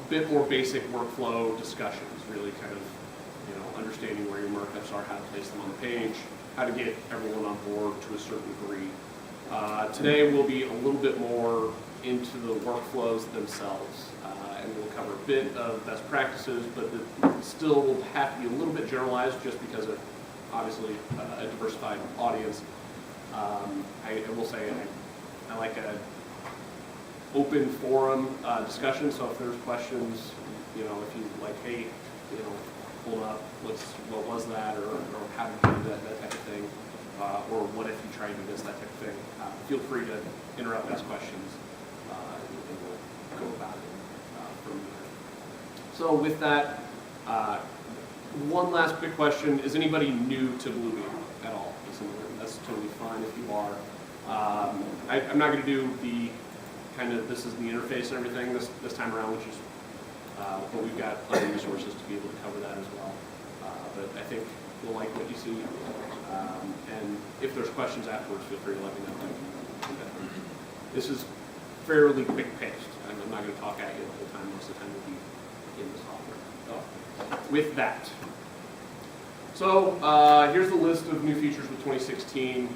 bit more basic workflow discussions, really kind of, understanding where your markups are, how to place them on the page, how to get everyone on board to a certain degree. Today we'll be a little bit more into the workflows themselves, and we'll cover a bit of best practices, but still will have to be a little bit generalized just because of, obviously, a diversified audience. I will say I like a open forum discussion, so if there's questions, if you like, hey, pull up, what was that, or how did you do that type of thing, or what if you try to do this, that type of thing. Feel free to interrupt, ask questions, and we'll go about it from there. So with that, one last quick question: is anybody new to Bluebeam at all? That's totally fine if you are. I'm not going to do the this is the interface and everything this time around, which is. But we've got other resources to be able to cover that as well. But I think you'll like what you see. And if there's questions afterwards, feel free to let me know. This is fairly quick-paced. I'm not going to talk at you the whole time. Most of the time we'll be in the software. So, with that. So here's the list of new features with 2016.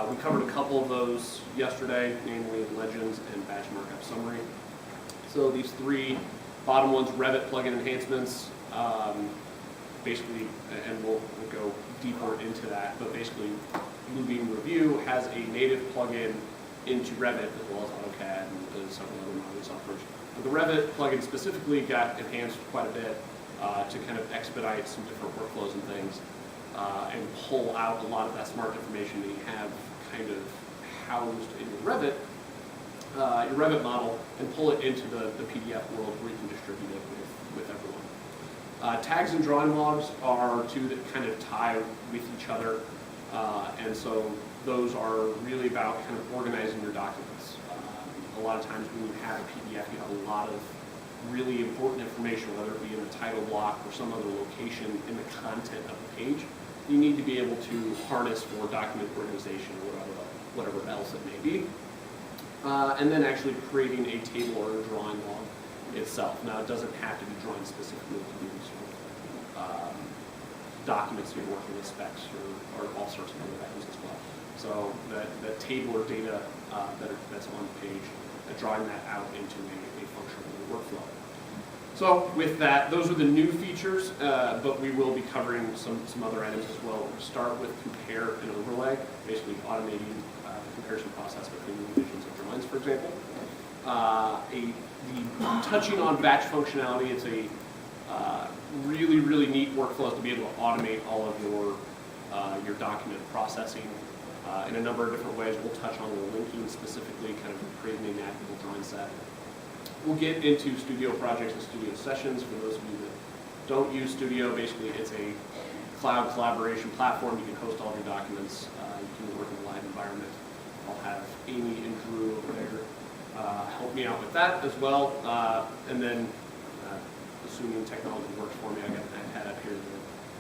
We covered a couple of those yesterday, namely Legends and Batch Markup Summary. So these three bottom ones, Revit plugin enhancements, basically, and we'll go deeper into that, but basically Bluebeam Review has a native plugin into Revit as well as AutoCAD and several other modeling softwares. But the Revit plugin specifically got enhanced quite a bit to kind of expedite some different workflows and things and pull out a lot of that smart information that you have kind of housed in your Revit model, and pull it into the PDF world where you can distribute it with everyone. Tags and drawing logs are two that kind of tie with each other, and so those are really about kind of organizing your documents. A lot of times when you have a PDF, you have a lot of really important information, whether it be in a title block or some other location in the content of the page. You need to be able to harness for document organization or whatever else it may be. And then actually creating a table or a drawing log itself. Now, it doesn't have to be drawn specifically to these documents you're working with, specs, or all sorts of other items as well. So that table or data that's on the page, drawing that out into a functional workflow. So with that, those are the new features, but we will be covering some other items as well. We'll start with compare and overlay, basically automating the comparison process between revisions and drawings, for example. Touching on batch functionality, it's a really, really neat workflow to be able to automate all of your document processing in a number of different ways. We'll touch on the linking specifically, kind of creating a navigable drawing set. We'll get into Studio projects and Studio sessions. For those of you that don't use Studio, basically it's a cloud collaboration platform. You can host all of your documents. You can work in a live environment. I'll have Amy and Drew over there help me out with that as well. And then, assuming technology works for me, I got an iPad up here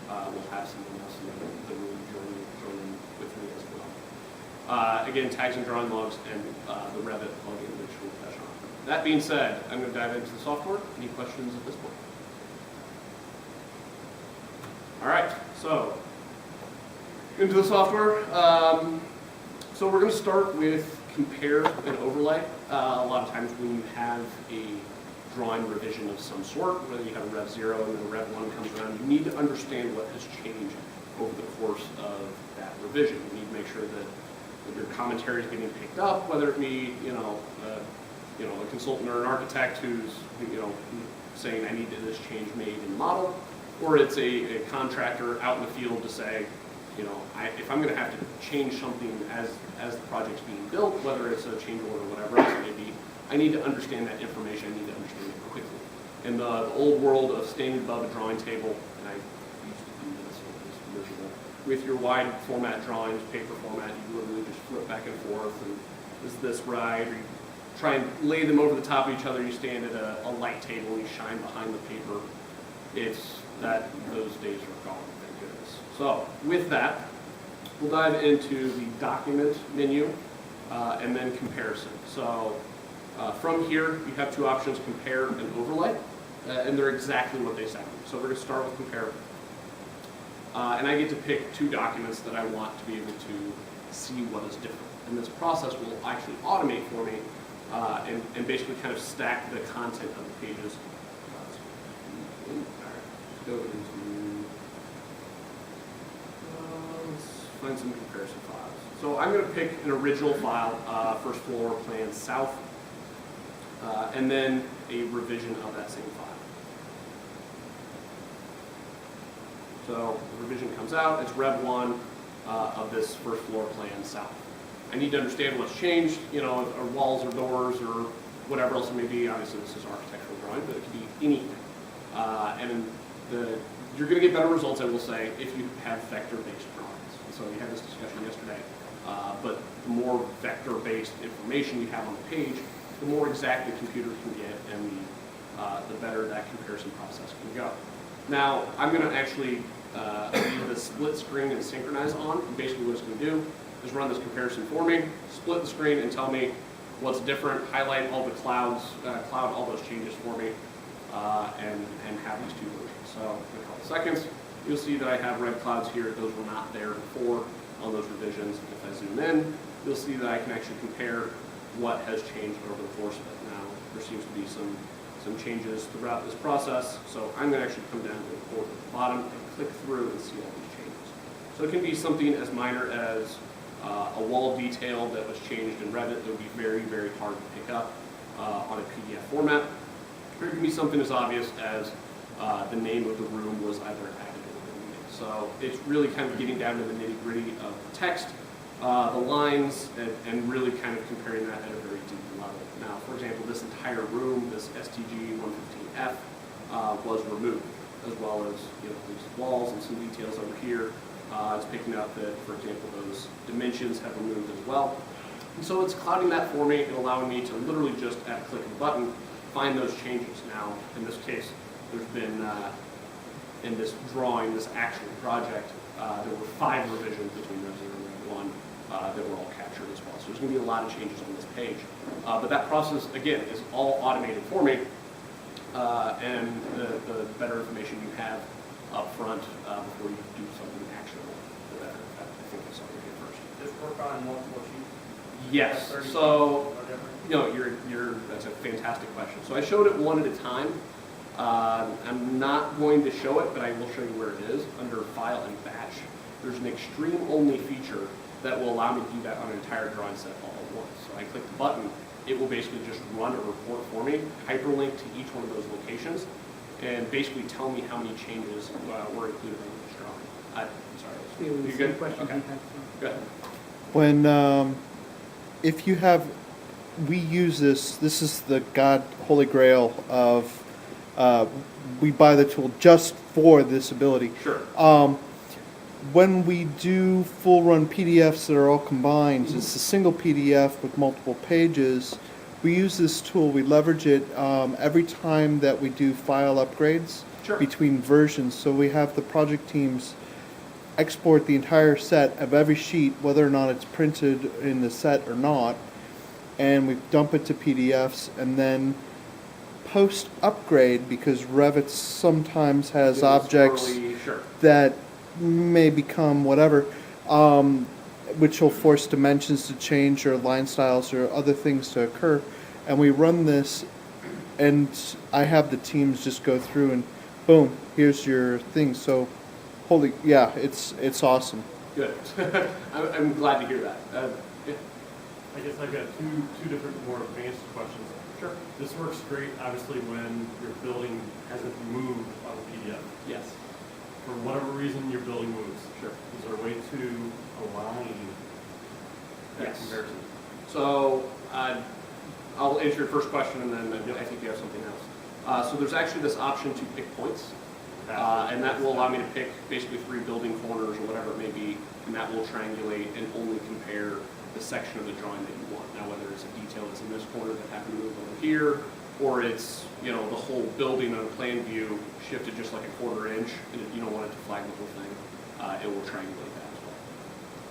that we'll have someone else in the room joining with me as well. Again, tags and drawing logs and the Revit plugin, which we'll touch on. That being said, I'm going to dive into the software. Any questions at this point? All right, so into the software. So we're going to start with compare and overlay. A lot of times when you have a drawing revision of some sort, whether you have a Rev 0 and then a Rev 1 comes around, you need to understand what has changed over the course of that revision. You need to make sure that your commentary is getting picked up, whether it be a consultant or an architect who's saying I need this change made in the model, or it's a contractor out in the field to say, if I'm going to have to change something as the project's being built, whether it's a change order or whatever else it may be, I need to understand that information. I need to understand it quickly. In the old world of standing above a drawing table, and I used to do this when I was miserable, with your wide format drawings, paper format, you literally just flip back and forth, and is this right? Or you try and lay them over the top of each other. You stand at a light table, and you shine behind the paper. Those days are gone, thank goodness. So with that, we'll dive into the document menu and then comparison. So from here, you have two options, compare and overlay. and they're exactly what they sound. So we're going to start with compare. And I get to pick 2 documents that I want to be able to see what is different. And this process will actually automate for me and basically kind of stack the content of the pages. All right, go into, let's find some comparison files. So I'm going to pick an original file, first floor plan south, and then a revision of that same file. So the revision comes out, it's Rev 1 of this first floor plan south. I need to understand what's changed, you know, or walls or doors or whatever else it may be. Obviously this is architectural drawing, but it could be anything. You're going to get better results, I will say, if you have vector-based drawings. And so we had this discussion yesterday, but the more vector-based information you have on the page, the more exact the computer can get and the better that comparison process can go. Now, I'm going to actually leave the split screen and synchronize on. And basically what it's going to do is run this comparison for me, split the screen and tell me what's different, highlight all the cloud all those changes for me, and have these 2 versions. So in a couple seconds, you'll see that I have red clouds here. Those were not there before on those revisions. If I zoom in, you'll see that I can actually compare what has changed over the course of it. Now, there seems to be some changes throughout this process, so I'm going to actually come down to the corner at the bottom and click through and see all these changes. So it can be something as minor as a wall detail that was changed in Revit that would be very, very hard to pick up on a PDF format, or it can be something as obvious as the name of the room was either added or deleted. So it's really kind of getting down to the nitty-gritty of the text, the lines, and really kind of comparing that at a very deep level. Now, for example, this entire room, this STG-115F, was removed, as well as these walls and some details over here. It's picking up that, for example, those dimensions have removed as well. And so it's clouding that for me and allowing me to literally just, at a click of a button, find those changes. Now, in this case, there's been, in this drawing, this actual project, there were 5 revisions between Rev 0 and Rev 1 that were all captured as well. So there's going to be a lot of changes on this page. But that process, again, is all automated for me. And the better information you have up front before you do something actionable, the better. I think that's something here first. Just work on multiple sheets? Yes. So, that's a fantastic question. So I showed it one at a time. I'm not going to show it, but I will show you where it is. Under File and Batch, there's an extreme-only feature that will allow me to do that on an entire drawing set all at once. So I click the button, it will basically just run a report for me, hyperlink to each one of those locations, and basically tell me how many changes were included in each drawing. I'm sorry. You good? Okay. Good. When, if you have, we use this is the holy grail of, we buy the tool just for this ability. Sure. When we do full run PDFs that are all combined, it's a single PDF with multiple pages. We use this tool, we leverage it every time that we do file upgrades between versions. So we have the project teams export the entire set of every sheet, whether or not it's printed in the set or not, and we dump it to PDFs, and then post upgrade, because Revit sometimes has objects that may become whatever, which will force dimensions to change or line styles or other things to occur. And we run this, and I have the teams just go through and boom, here's your thing. So, it's awesome. Good. I'm glad to hear that. Yeah. I guess I've got two different, more advanced questions. Sure. This works great, obviously, when your building hasn't moved on the PDF. Yes. For whatever reason, your building moves. Sure. Is there a way to align that comparison? So I'll answer your first question, and then I think you have something else. So there's actually this option to pick points, and that will allow me to pick basically 3 building corners or whatever it may be, and that will triangulate and only compare the section of the drawing that you want. Now, whether it's a detail that's in this corner that happened to move over here, or it's the whole building on a plan view shifted just like a 1/4 inch, and if you don't want it to flag the whole thing, it will triangulate that as well.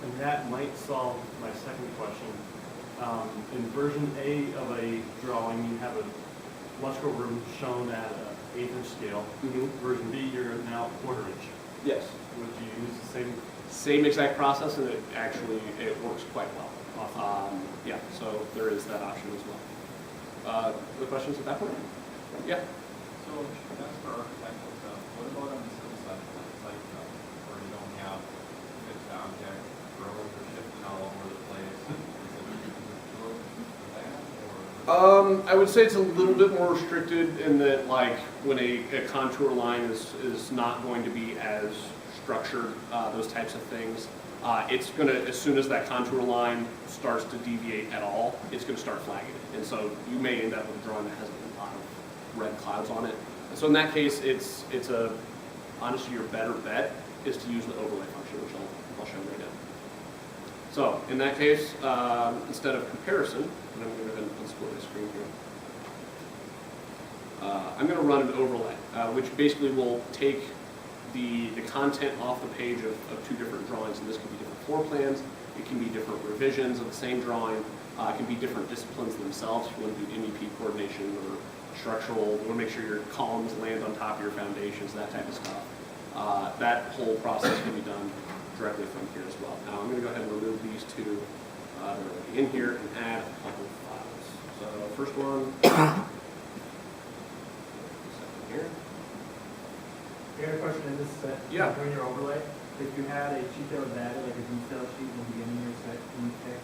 And that might solve my second question. In version A of a drawing, you have a electrical room shown at an 1/8" scale. Version B, you're now 1/4". Yes. Would you use the same? Same exact process, and it actually, it works quite well. Awesome. Yeah, so there is that option as well. The questions at that point? Yeah. So that's for architectural stuff. What about on the civil side, like site stuff, where you don't have fixed object, roads are shifting all over the place? Is it for that, or? I would say it's a little bit more restricted in that, like, when a contour line is not going to be as structured, those types of things. It's gonna, as soon as that contour line starts to deviate at all, it's gonna start flagging it. And so you may end up with a drawing that has a lot of red clouds on it. And so in that case, it's honestly, your better bet is to use the overlay function, which I'll show right now. So in that case, instead of comparison, and I'm gonna go ahead and split the screen here. I'm gonna run an overlay, which basically will take the content off the page of two different drawings, and this can be different floor plans, it can be different revisions of the same drawing, it can be different disciplines themselves. If you want to do MEP coordination or structural, you want to make sure your columns land on top of your foundations, that type of stuff. That whole process can be done directly from here as well. Now I'm going to go ahead and remove these two that are already in here and add a couple of files. So first one, second here. I got a question in this set. Yeah. During your overlay, if you had a sheet that was added, like a detail sheet in the beginning of your set, can you pick?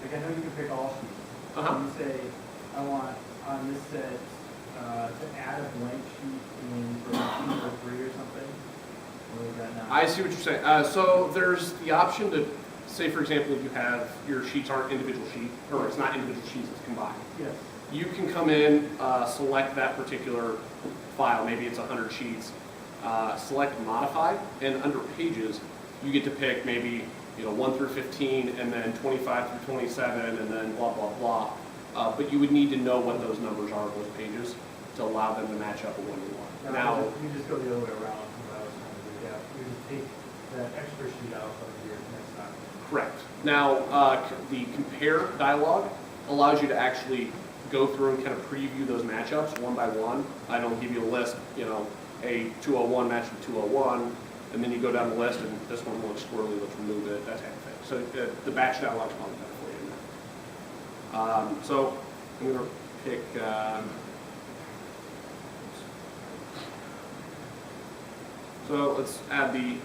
Like I know you can pick all sheets. Can you say, I want on this set to add a blank sheet in for sheet or 3 or something? Or is that not? I see what you're saying. So there's the option to say, for example, if you have your sheets aren't individual sheet, or it's not individual sheets, it's combined. Yes. You can come in, select that particular file, maybe it's 100 sheets, select modify, and under pages, you get to pick maybe 1 through 15, and then 25 through 27, and then blah, blah, blah. But you would need to know what those numbers are of those pages to allow them to match up with what you want. Now, you just go the other way around from what I was trying to do. Yeah. You just take that extra sheet out of your next time. correct. Now, the compare dialog allows you to actually go through and kind of preview those matchups one by one. I don't give you a list, a 201 match with 201, and then you go down the list and this one looks squirrely, let's remove it, that type of thing. So the batch dialog is probably better for you in that. So I'm going to pick, so let's add again,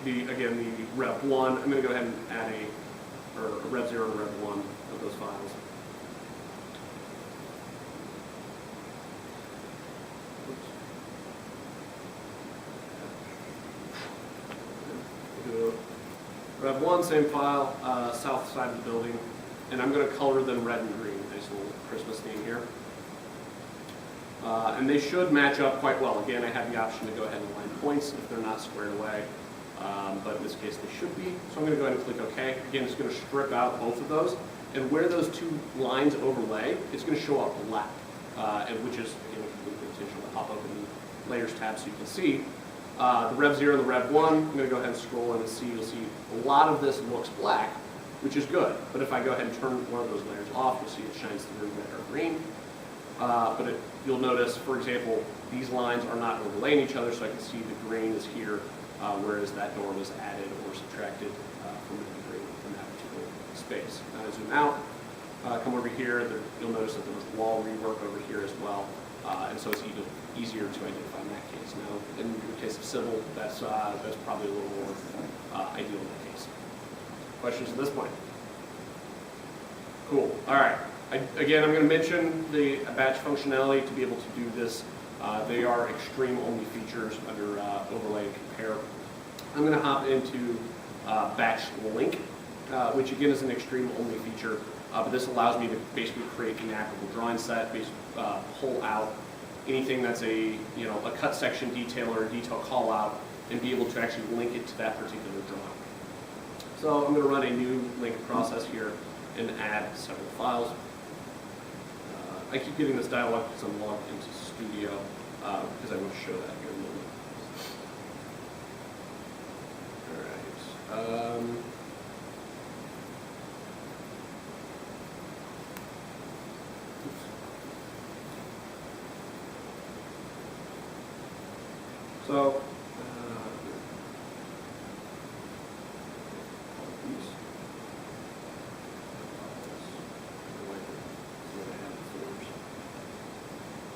the Rev 1. I'm going to go ahead and add a Rev 0 and Rev 1 of those files. Rev 1, same file, south side of the building, and I'm going to color them red and green. Nice little Christmas theme here. And they should match up quite well. Again, I have the option to go ahead and align points if they're not squared away, but in this case they should be. So I'm going to go ahead and click OK. Again, it's going to strip out both of those, and where those two lines overlay, it's going to show up black, and which is, again, completely intentional. I'll pop open the Layers tab so you can see. The Rev 0 and the Rev 1, I'm going to go ahead and scroll in and see, you'll see a lot of this looks black, which is good. But if I go ahead and turn one of those layers off, you'll see it shines through red or green. But you'll notice, for example, these lines are not overlaying each other, so I can see the green is here, whereas that door was added or subtracted from the green in that particular space. Now I zoom out, come over here, you'll notice that there was wall rework over here as well. And so it's easier to identify in that case. Now, in the case of civil, that's probably a little more ideal in that case. Questions at this point? Cool. All right. Again, I'm going to mention the batch functionality to be able to do this. They are extreme-only features under overlay and compare. I'm going to hop into batch link, which again is an extreme-only feature. But this allows me to basically create an applicable drawing set, basically pull out anything that's a cut section detail or a detail call out, and be able to actually link it to that particular drawing. So I'm going to run a new link process here and add several files. I keep getting this dialog because I'm logged into Studio because I want to show that here in a moment. All right. So,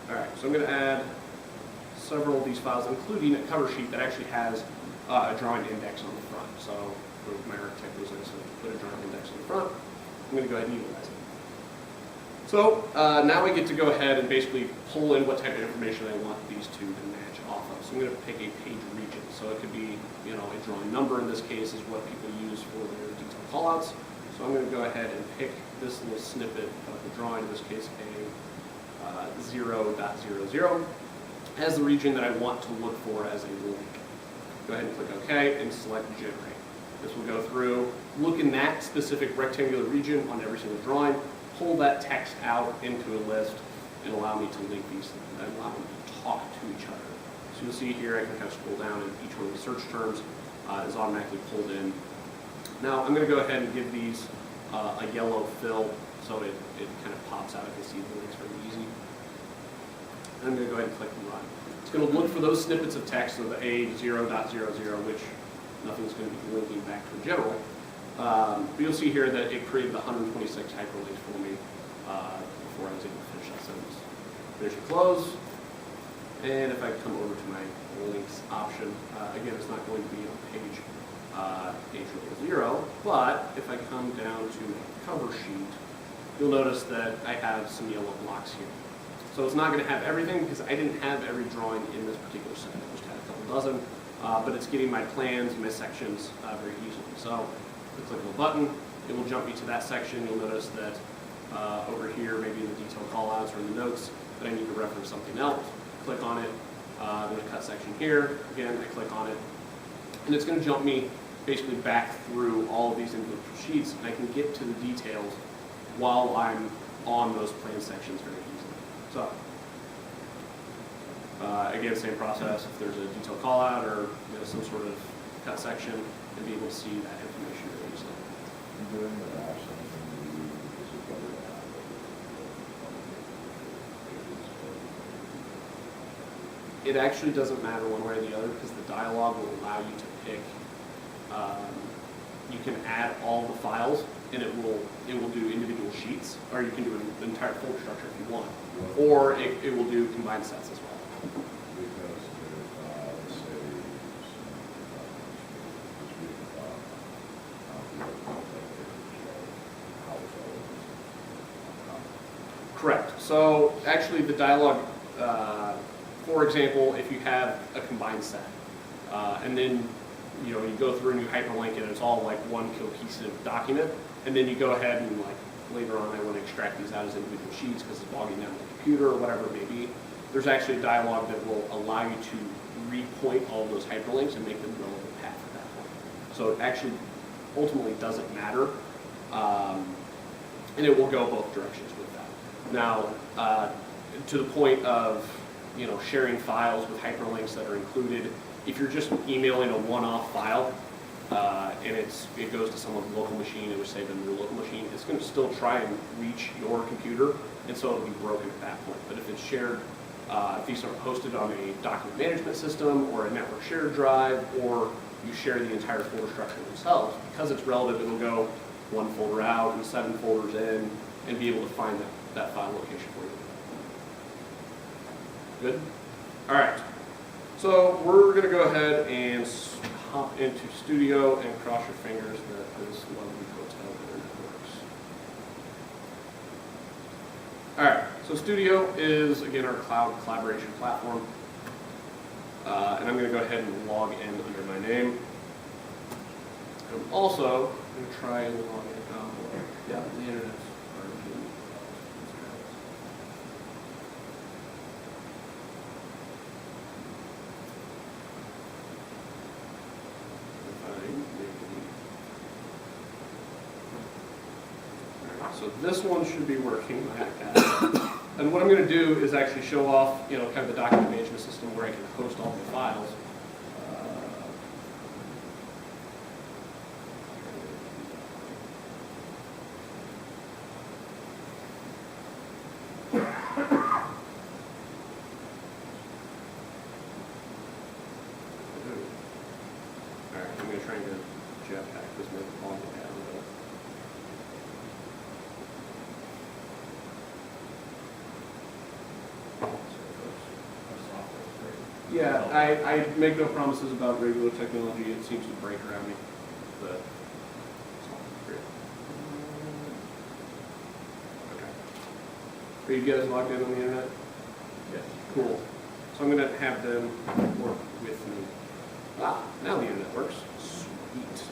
all right, so I'm going to add several of these files, including a cover sheet that actually has a drawing index on the front. So, my architect was going to put a drawing index on the front. I'm going to go ahead and utilize it. So now we get to go ahead and basically pull in what type of information I want these two to match off of. So I'm going to pick a page region. So it could be, you know, a drawing number in this case is what people use for their detailed callouts. So I'm going to go ahead and pick this little snippet of the drawing, in this case a 0.00, as the region that I want to look for as a link. Go ahead and click OK and select generate. This will go through, look in that specific rectangular region on every single drawing, pull that text out into a list, and allow me to link these, and allow them to talk to each other. So you'll see here, I can kind of scroll down, and each one of the search terms is automatically pulled in. Now, I'm going to go ahead and give these a yellow fill, so it kind of pops out. I can see the links very easy. And I'm going to go ahead and click run. It's going to look for those snippets of text, so the A0.00, which nothing's going to be linking back to a general. But you'll see here that it created the 126 hyperlinks for me before I was able to finish that sentence. Finish and close. And if I come over to my links option, again, it's not going to be on page A000, but if I come down to my cover sheet, you'll notice that I have some yellow blocks here. So it's not going to have everything because I didn't have every drawing in this particular set. I just had a couple dozen, but it's getting my plans, my sections very easily. So I click on the button, it will jump me to that section. You'll notice that over here, maybe in the detailed callouts or in the notes, that I need to reference something else. Click on it. There's a cut section here. Again, I click on it, and it's going to jump me basically back through all of these individual sheets, and I can get to the details while I'm on those plan sections very easily. So, again, same process. If there's a detailed callout or some sort of cut section, and be able to see that information very easily. It actually doesn't matter one way or the other because the dialog will allow you to pick. You can add all the files, and it will do individual sheets, or you can do an entire folder structure if you want, or it will do combined sets as well. Correct. So actually, the dialog. For example, if you have a combined set, and then you go through and you hyperlink it, and it's all like one cohesive document, and then you go ahead and like later on I want to extract these out as individual sheets because it's bogging down the computer or whatever it may be. There's actually a dialog that will allow you to repoint all of those hyperlinks and make them relevant path at that point. So it actually ultimately doesn't matter, and it will go both directions with that. Now, to the point of sharing files with hyperlinks that are included. If you're just emailing a one-off file and it goes to someone's local machine, it was saved on your local machine, it's going to still try and reach your computer, and so it'll be broken at that point. But if it's shared, if these are hosted on a document management system or a network shared drive, or you share the entire folder structure themselves, because it's relative, it'll go one folder out and 7 folders in and be able to find that file location for you. Good? All right. So we're going to go ahead and hop into Studio and cross your fingers that this lovely hotel internet works. All right. So Studio is, again, our cloud collaboration platform. And I'm going to go ahead and log in under my name. I'm also going to try and log in. Yeah, the internet. So this one should be working. And what I'm going to do is actually show off, kind of the document management system where I can host all the files. Alright, I'm gonna try and get Jeff back this way, calm it down a bit. Yeah, I make no promises about regular technology, it seems to break around me, but it's all great. Okay. Are you guys logged in on the internet? Yes. Cool. So I'm gonna have them work with me. Ah, now the internet works. Sweet.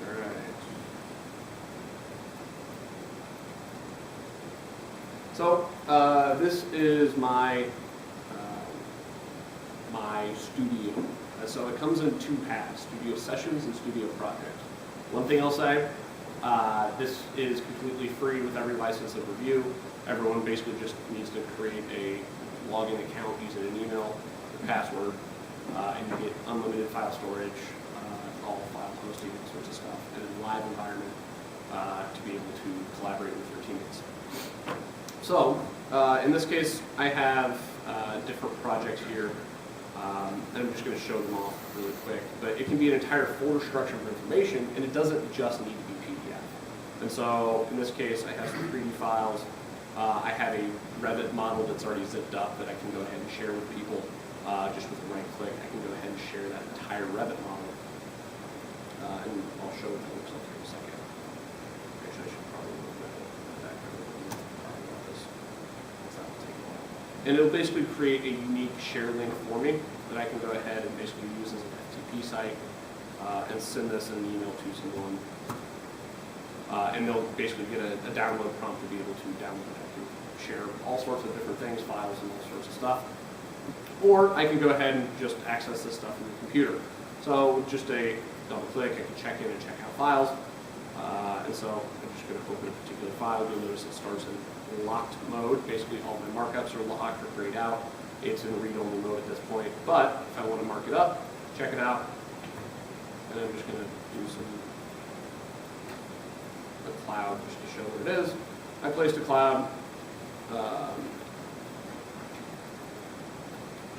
Alright. So, this is my studio. So it comes in two paths, studio sessions and studio projects. One thing I'll say, this is completely free with every license of review. Everyone basically just needs to create a login account using an email, a password, and you get unlimited file storage, all file hosting, all sorts of stuff, and a live environment to be able to collaborate with your teammates. So, in this case, I have different projects here, and I'm just going to show them off really quick. But it can be an entire folder structure of information, and it doesn't just need to be PDF. And so, in this case, I have some 3D files. I have a Revit model that's already zipped up that I can go ahead and share with people. Just with a right click, I can go ahead and share that entire Revit model. And I'll show what that looks like in a second. Actually, I should probably move that back about this. That will take a while. And it'll basically create a unique share link for me that I can go ahead and basically use as an FTP site and send this in an email to someone. And they'll basically get a download prompt to be able to download it. I can share all sorts of different things, files and all sorts of stuff. Or I can go ahead and just access this stuff in the computer. So with just a double click, I can check in and check out files. And so I'm just going to open a particular file. You'll notice it starts in locked mode. Basically all my markups are locked or grayed out. It's in read-only mode at this point. But if I want to mark it up, check it out. And I'm just going to do a cloud just to show what it is. I placed a cloud.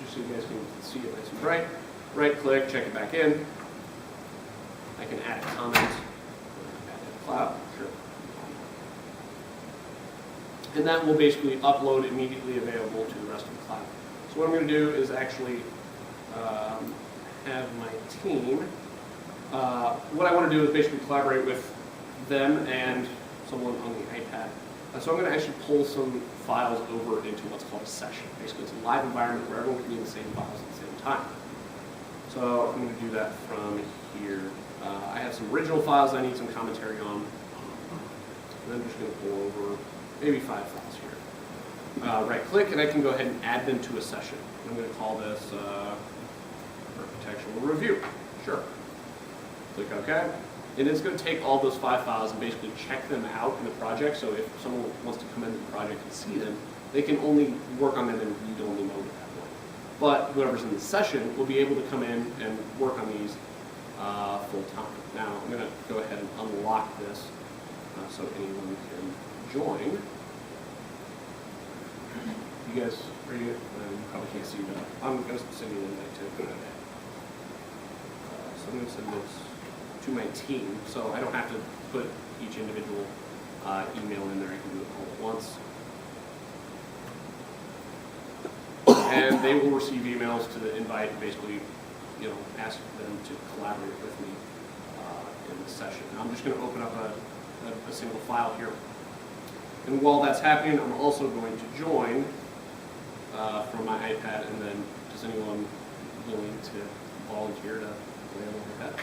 Just so you guys can see it nice and bright. Right click, check it back in. I can add a comment. Add a cloud, sure. And that will basically upload immediately available to the rest of the cloud. So what I'm going to do is actually have my team. What I want to do is basically collaborate with them and someone on the iPad. So I'm going to actually pull some files over into what's called a session. Basically, it's a live environment where everyone can be in the same files at the same time. So I'm going to do that from here. I have some original files I need some commentary on. And I'm just going to pull over maybe 5 files here. Right click, and I can go ahead and add them to a session. I'm going to call this architectural review. Sure. Click OK. And it's going to take all those 5 files and basically check them out in the project. So if someone wants to come into the project and see them, they can only work on them in read-only mode at that point. But whoever's in the session will be able to come in and work on these full time. Now I'm going to go ahead and unlock this so anyone can join. You guys, are you? You probably can't see, but I'm going to send you an invite too. So I'm going to send this to my team, so I don't have to put each individual email in there. I can do it all at once. And they will receive emails to the invite and basically, ask them to collaborate with me in the session. Now I'm just going to open up a single file here. And while that's happening, I'm also going to join from my iPad, and then does anyone willing to volunteer to play on my iPad?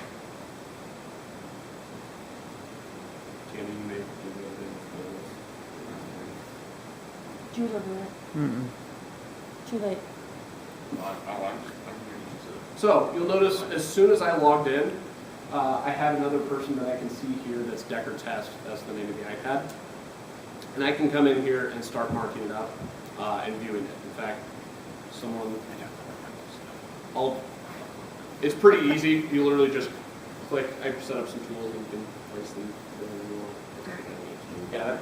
Tammy, you may do the Too late. Too late. So you'll notice as soon as I logged in, I have another person that I can see here that's Decker Test. That's the name of the iPad. And I can come in here and start marking it up and viewing it. In fact, it's pretty easy. You literally just click. I set up some tools and you can place them wherever you want. Got it?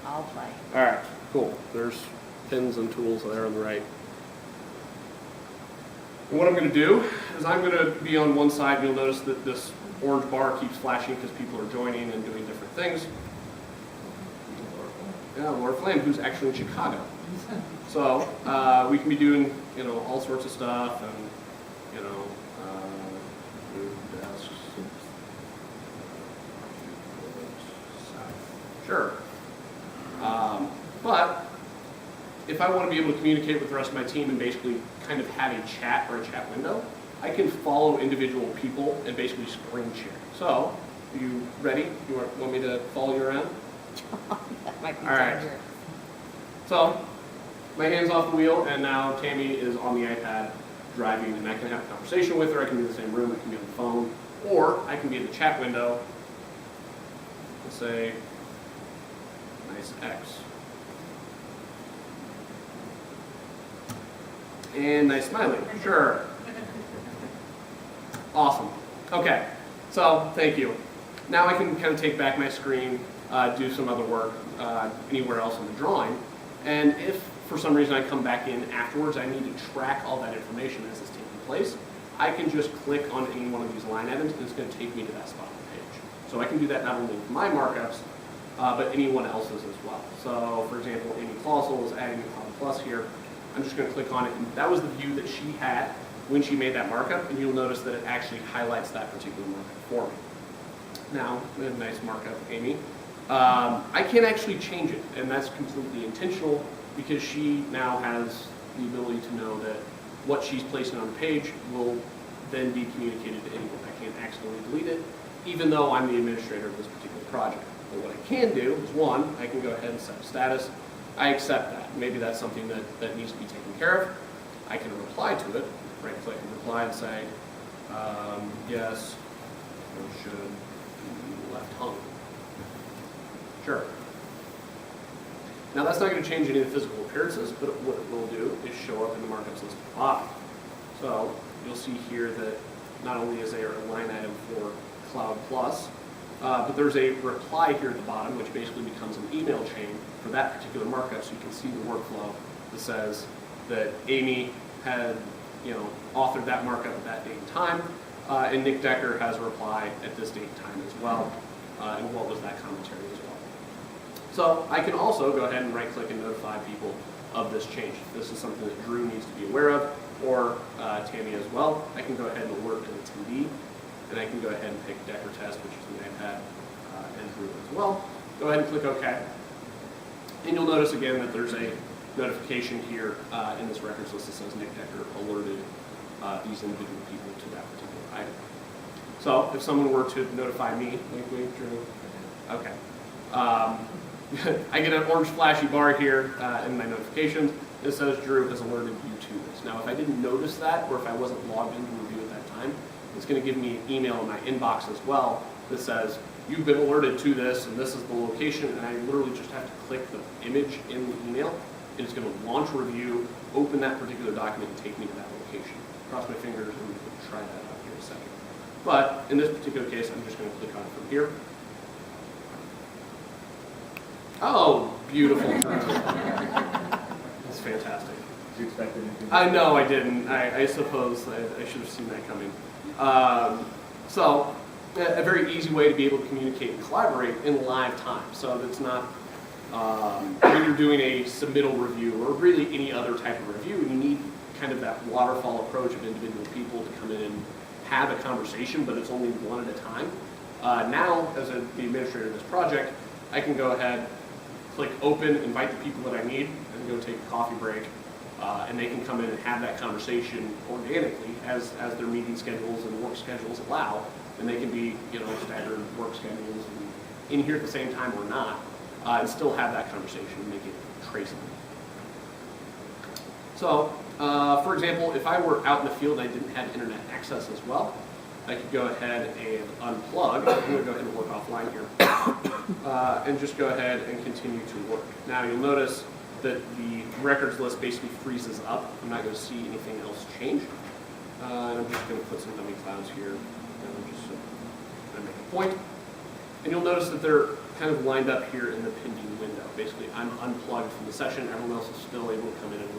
I'll play. All right, cool. There's pins and tools there on the right. And what I'm going to do is I'm going to be on one side, and you'll notice that this orange bar keeps flashing because people are joining and doing different things. Yeah, Laura Flame, who's actually in Chicago. So we can be doing, all sorts of stuff, and food desks. Sure. But if I want to be able to communicate with the rest of my team and basically kind of have a chat or a chat window, I can follow individual people and basically screen share. So, are you ready? You want me to follow you around? That might be All right. dangerous. So, my hand's off the wheel, and now Tammy is on the iPad driving, and I can have a conversation with her. I can be in the same room, I can be on the phone, or I can be in the chat window and say, nice X. And nice smiling, sure. Awesome. Okay, so thank you. Now I can kind of take back my screen, do some other work anywhere else in the drawing, and if for some reason I come back in afterwards, I need to track all that information as it's taking place, I can just click on any one of these line items and it's going to take me to that spot on the page. So I can do that not only for my markups, but anyone else's as well. So for example, Amy Clausel is adding a plus here. I'm just going to click on it, and that was the view that she had when she made that markup, and you'll notice that it actually highlights that particular markup for me. Now, a nice markup, Amy. I can actually change it, and that's completely intentional because she now has the ability to know that what she's placing on the page will then be communicated to anyone. I can't accidentally delete it, even though I'm the administrator of this particular project. But what I can do is, one, I can go ahead and set a status. I accept that. Maybe that's something that needs to be taken care of. I can reply to it, right-click and reply and say, yes, or should be left hung. Sure. Now that's not going to change any of the physical appearances, but what it will do is show up in the markups list at the bottom. So you'll see here that not only is there a line item for Cloud Plus, but there's a reply here at the bottom, which basically becomes an email chain for that particular markup, so you can see the workflow that says that Amy had, authored that markup at that date and time, and Nick Decker has a reply at this date and time as well, and what was that commentary as well. So I can also go ahead and right-click and notify people of this change. If this is something that Drew needs to be aware of, or Tammy as well, I can go ahead and alert an attendee, and I can go ahead and pick Decker Test, which is the iPad, and Drew as well. Go ahead and click OK. And you'll notice again that there's a notification here in this records list that says Nick Decker alerted these individual people to that particular item. So if someone were to notify me, wink, Drew, okay. I get an orange flashy bar here in my notifications. It says Drew has alerted you to this. Now, if I didn't notice that, or if I wasn't logged into review at that time, it's going to give me an email in my inbox as well that says, you've been alerted to this, and this is the location, and I literally just have to click the image in the email, and it's going to launch a review, open that particular document, and take me to that location. Cross my fingers and try that out here in a second. But in this particular case, I'm just going to click on it from here. Oh, beautiful. That's fantastic. Did you expect anything? No, I didn't. I suppose I should have seen that coming. So, a very easy way to be able to communicate and collaborate in live time. So that's not when you're doing a submittal review or really any other type of review, you need kind of that waterfall approach of individual people to come in and have a conversation, but it's only one at a time. Now, as the administrator of this project, I can go ahead, click open, invite the people that I need, and go take a coffee break, and they can come in and have that conversation organically as their meeting schedules and work schedules allow, and they can be, staggered work schedules and in here at the same time or not, and still have that conversation and make it traceable. So, for example, if I were out in the field and I didn't have internet access as well, I could go ahead and unplug. I'm going to go ahead and work offline here. And just go ahead and continue to work. Now you'll notice that the records list basically freezes up. I'm not going to see anything else change. And I'm just going to put some dummy clouds here. And I'm just going to make a point. And you'll notice that they're kind of lined up here in the pending window. Basically, I'm unplugged from the session. Everyone else is still able to come in and work.